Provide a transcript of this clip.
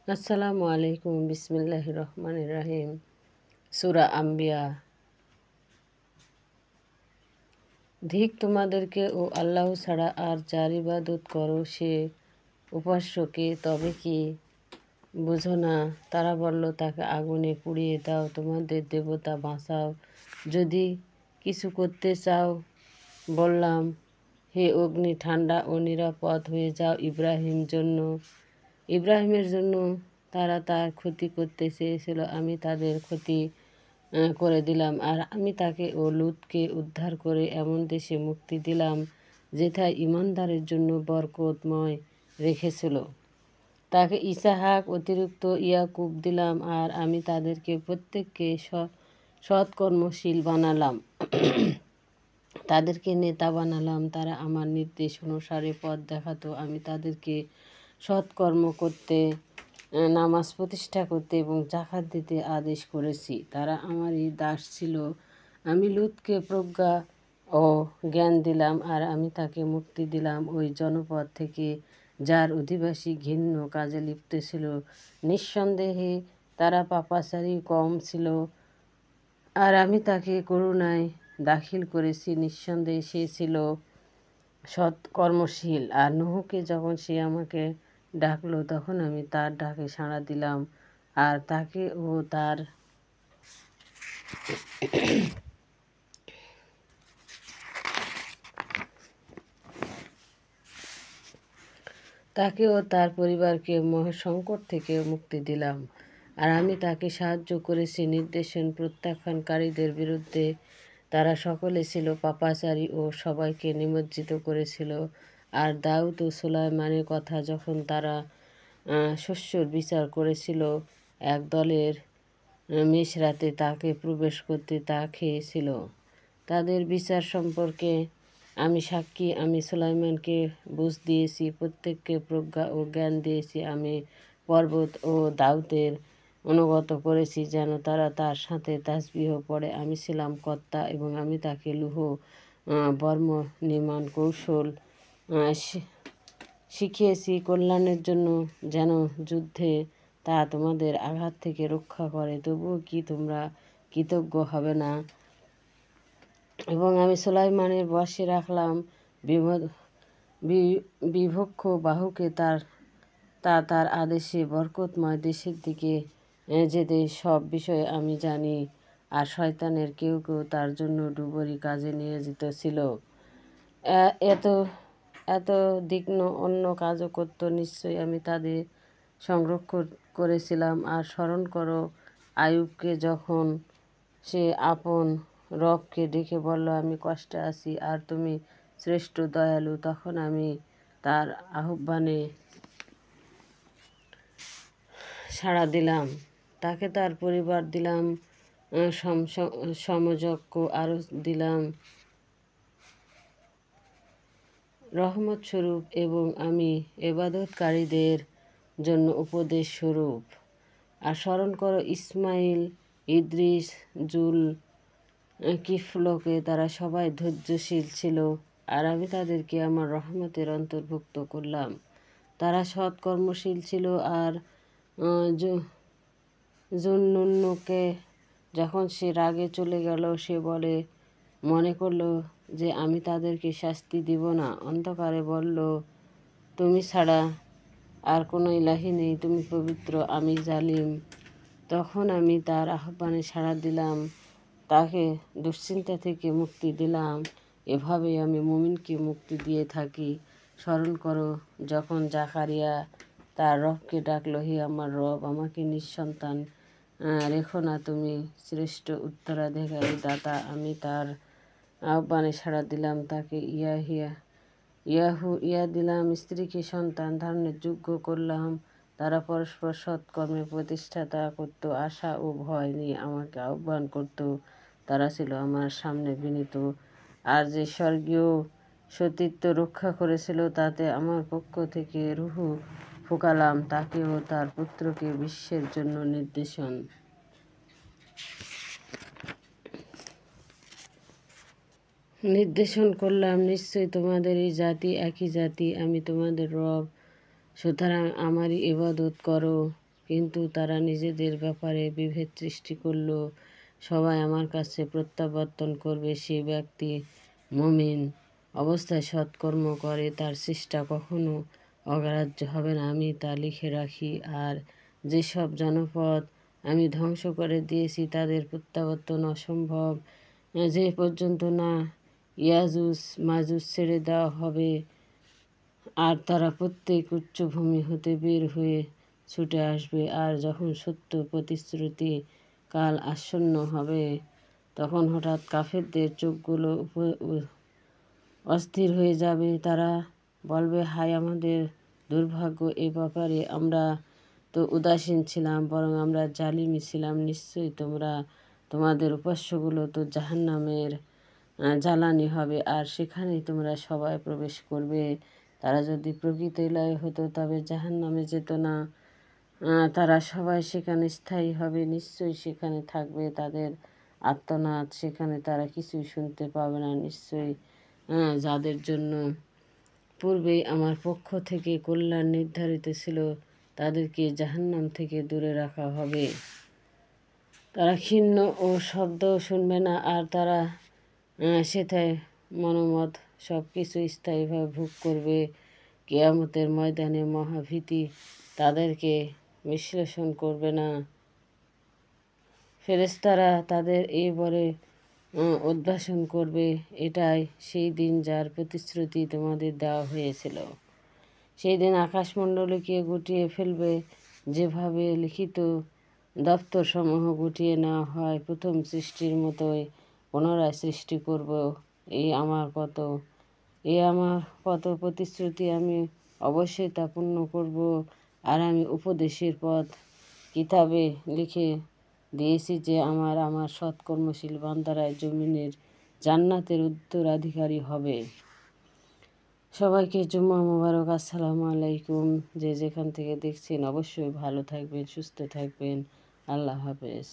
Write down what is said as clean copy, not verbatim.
আসসালামু আলাইকুম। বিসমিল্লাহির রহমানির রহিম। সূরা আম্বিয়া। ধিক তোমাদেরকে ও আল্লাহ ছাড়া আর যার ইবাদত করো সে উপাস্যকে, তবে কি বুঝো না? তারা বলল, তাকে আগুনে পুড়িয়ে দাও, তোমাদের দেবতা বাঁচাও যদি কিছু করতে চাও। বললাম, হে অগ্নি, ঠান্ডা ও নিরাপদ হয়ে যাও ইব্রাহিমের জন্য। তারা তার ক্ষতি করতে চেয়েছিল, আমি তাদের ক্ষতি করে দিলাম। আর আমি তাকে ও লূতকে উদ্ধার করে এমন দেশে মুক্তি দিলাম যেথায় ঈমানদারের জন্য বরকতময় রেখেছিল। তাকে ইসাহাক অতিরিক্ত ইয়াকুব দিলাম, আর আমি তাদেরকে প্রত্যেককে সৎকর্মশীল বানালাম। তাদেরকে নেতা বানালাম, তারা আমার নির্দেশ অনুসারে পথ দেখাতো। আমি তাদেরকে সৎকর্ম করতে, নামাজ প্রতিষ্ঠা করতে এবং জাকাত দিতে আদেশ করেছি। তারা আমারই দাস ছিল। আমি লূতকে প্রজ্ঞা ও জ্ঞান দিলাম, আর আমি তাকে মুক্তি দিলাম ওই জনপদ থেকে যার অধিবাসী ঘৃণ্য কাজে লিপ্ত ছিল। নিঃসন্দেহে তারা পাপাচারী কম ছিল, আর আমি তাকে করুণায় দাখিল করেছি। নিঃসন্দেহে সে ছিল সৎকর্মশীল। আর নুহকে যখন সে আমাকে ডাকলো, তখন আমি তার ডাকে সাড়া দিলাম, আর তাকে ও তার পরিবারকে মহাসংকট থেকে মুক্তি দিলাম। আর আমি তাকে সাহায্য করেছি নির্দেশন প্রত্যাখ্যানকারীদের বিরুদ্ধে। তারা সকলে ছিল পাপাচারী ও সবাইকে নিমজ্জিত করেছিল। আর দাউদ ও সুলাইমানের কথা যখন তারা শস্যর বিচার করেছিল, এক দলের মেষ রাতে তাকে প্রবেশ করতে তা খেয়েছিল। তাদের বিচার সম্পর্কে আমি সাক্ষী। আমি সুলাইমানকে বুঝ দিয়েছি, প্রত্যেককে প্রজ্ঞা ও জ্ঞান দিয়েছি। আমি পর্বত ও দাউদের অনুগত করেছি যেন তারা তার সাথে তাসবিহ পড়ে। আমি ছিলাম কর্তা, এবং আমি তাকে লৌহ বর্ম নির্মাণ কৌশল শিখিয়েছি কল্যাণের জন্য, যেন যুদ্ধে তা তোমাদের আঘাত থেকে রক্ষা করে। তবুও কি তোমরা কৃতজ্ঞ হবে না? এবং আমি সুলাইমানের বশে রাখলাম বিভক্ষ বাহুকে, তার আদেশে বরকতময় দেশের দিকে যেতে। সব বিষয়ে আমি জানি। আর শয়তানের কেউ কেউ তার জন্য ডুবুরি কাজে নিয়োজিত ছিল। এত এত দিগ্ন অন্য কাজও করত। নিশ্চয়ই আমি তাদের সংরক্ষণ করেছিলাম। আর স্মরণ করো আইয়ুবকে, যখন সে আপন রবকে ডেকে বলল, আমি কষ্টে আছি আর তুমি শ্রেষ্ঠ দয়ালু। তখন আমি তার আহ্বানে সাড়া দিলাম, তাকে তার পরিবার দিলাম সমযজ্ঞ, আরও দিলাম রহমত স্বরূপ, এবং আমি ইবাদতকারীদের জন্য উপদেশ স্বরূপ। আর স্মরণ করো ইসমাইল, ইদ্রিস, জুল কিফলকে, তারা সবাই ধৈর্যশীল ছিল, আর আমি তাদেরকে আমার রহমতের অন্তর্ভুক্ত করলাম। তারা সৎকর্মশীল ছিল। আর জুন্নুনকে যখন সে রাগে চলে গেল, সে মনে করল যে আমি তাদেরকে শাস্তি দিব না। অন্ধকারে বলল, তুমি ছাড়া আর কোনো ইলাহি নেই, তুমি পবিত্র, আমি জালিম। তখন আমি তার আহ্বানে সাড়া দিলাম, তাকে দুশ্চিন্তা থেকে মুক্তি দিলাম। এভাবেই আমি মুমিনকে মুক্তি দিয়ে থাকি। স্মরণ করো যখন জাকারিয়া তার রবকে ডাকলো, হে আমার রব, আমাকে নিঃসন্তান রেখো না, তুমি শ্রেষ্ঠ উত্তরাধিকারী দাতা। আমি তার আহ্বানে সাড়া দিলাম, তাকে ইয়া দিলাম, স্ত্রীকে সন্তান ধারণের যোগ্য করলাম। তারা পরস্পর সৎকর্মে প্রতিষ্ঠাতা করত, আশা ও ভয় নিয়ে আমাকে আহ্বান করত। তারা ছিল আমার সামনে বিনীত। আর যে স্বর্গীয় সতীত্ব রক্ষা করেছিল, তাতে আমার পক্ষ থেকে রূহ ফুঁকালাম, তাকে ও তার পুত্রকে বিশ্বের জন্য নির্দেশন করলাম। নিশ্চয়ই তোমাদের এই জাতি একই জাতি, আমি তোমাদের রব, সুতরাং আমারই ইবাদত করো। কিন্তু তারা নিজেদের ব্যাপারে বিভেদ সৃষ্টি করল। সবাই আমার কাছে প্রত্যাবর্তন করবে। সে ব্যক্তি মুমিন অবস্থায় সৎকর্ম করে, তার চেষ্টা কখনো অগ্রাহ্য হবে না, আমি তা লিখে রাখি। আর যেসব জনপদ আমি ধ্বংস করে দিয়েছি তাদের প্রত্যাবর্তন অসম্ভব, যে পর্যন্ত না ইয়াজুজ মাজুজ ছেড়ে দেওয়া হবে আর তারা প্রত্যেক উচ্চভূমি হতে বের হয়ে ছুটে আসবে। আর যখন সত্য প্রতিশ্রুতি কাল আসন্ন হবে, তখন হঠাৎ কাফেরদের চোখগুলো অস্থির হয়ে যাবে। তারা বলবে, হায় আমাদের দুর্ভাগ্য, এ ব্যাপারে আমরা তো উদাসীন ছিলাম, বরং আমরা জালিমি ছিলাম। নিশ্চয়ই তোমাদের উপাস্যগুলো তো জাহান্নামের জ্বালানি হবে, আর সেখানেই তোমরা সবাই প্রবেশ করবে। তারা যদি প্রকৃত ইলাহি হতো তবে জাহান্নামে যেত না। তারা সবাই সেখানে স্থায়ী হবে, নিশ্চয়ই সেখানে থাকবে তাদের আর্তনাদ, সেখানে তারা কিছুই শুনতে পাবে না। নিশ্চয়ই যাদের জন্য পূর্বেই আমার পক্ষ থেকে কল্যাণ নির্ধারিত ছিল, তাদেরকে জাহান্নাম থেকে দূরে রাখা হবে। তারা ক্ষীণ ও শব্দ শুনবে না, আর তারা সেথায় মনোমত সব কিছু স্থায়ীভাবে ভোগ করবে। কিয়ামতের ময়দানে মহাভীতি তাদেরকে বিশ্লেষণ করবে না। ফেরেশতারা তাদের এই বলে উদ্ভাসন করবে, এটাই সেই দিন যার প্রতিশ্রুতি তোমাদের দেওয়া হয়েছিল। সেই দিন আকাশমণ্ডলীকে গুটিয়ে ফেলবে, যেভাবে লিখিত দপ্তরসমূহ গুটিয়ে নেওয়া হয়। প্রথম সৃষ্টির মতোই পুনরায় সৃষ্টি করব। এই আমার কত প্রতিশ্রুতি, আমি অবশ্যই তা পূর্ণ করব। আর আমি উপদেশের পথ কিতাবে লিখে দিয়েছি যে আমার সৎকর্মশীল বান্দারাই জমিনের জান্নাতের উত্তরাধিকারী হবে। সবাইকে জুম্মা মোবারক। আসসালামু আলাইকুম। যে যেখান থেকে দেখছেন অবশ্যই ভালো থাকবেন, সুস্থ থাকবেন। আল্লাহ হাফেজ।